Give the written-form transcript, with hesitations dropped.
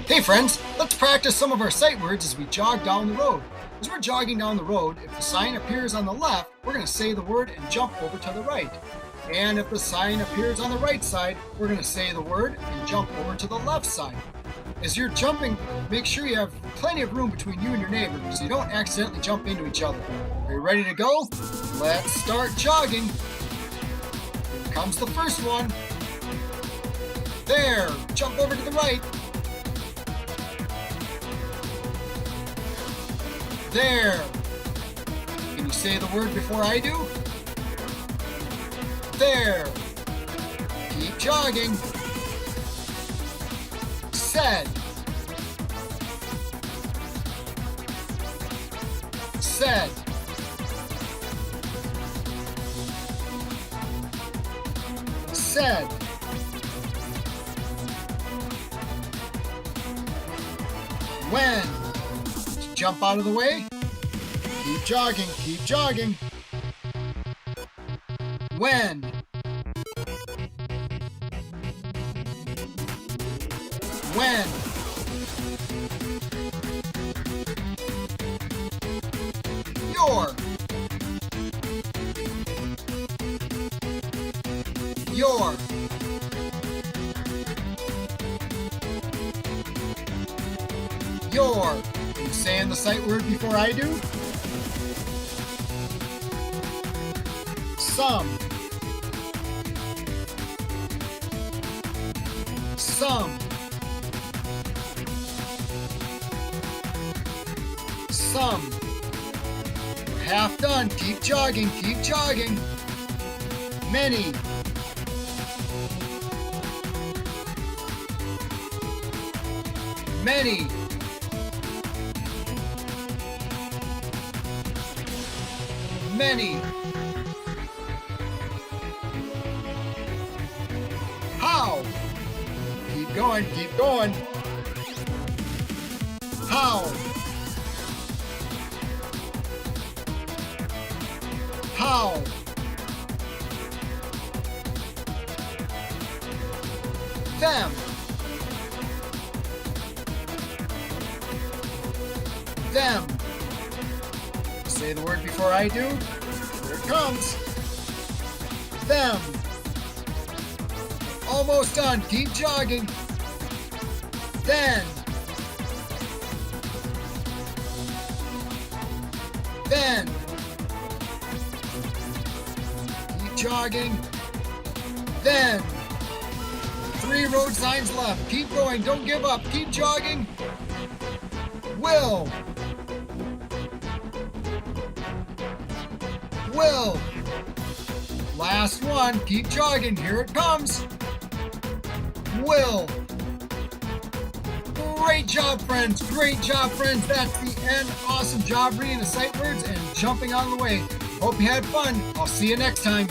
Hey friends, let's practice some of our sight words as we jog down the road. As we're jogging down the road, if the sign appears on the left, we're going to say the word and jump over to the right. And if the sign appears on the right side, we're going to say the word and jump over to the left side. As you're jumping, make sure you have plenty of room between you and your neighbor so you don't accidentally jump into each other. Are you ready to go? Let's start jogging. Here comes the first one. There, jump over to the right. There. Can you say the word before I do? There. Keep jogging. Said. Said. Said. When. Jump out of the way. Keep jogging, keep jogging. When. When. Your. Your. Your. You saying the sight word before I do? Some. Some. Some. We're half done. Keep jogging, keep jogging. Many. Many. Many. How? Keep going, keep going. How? How? Them. Them. Say the word before I do. Here it comes. Them. Almost done. Keep jogging. Then. Then. Keep jogging. Then. 3 road signs left. Keep going. Don't give up. Keep jogging. Will. Will. Last one. Keep jogging. Here it comes. Will. Great job, friends. Great job, friends. That's the end. Awesome job reading the sight words and jumping out of the way. Hope you had fun. I'll see you next time.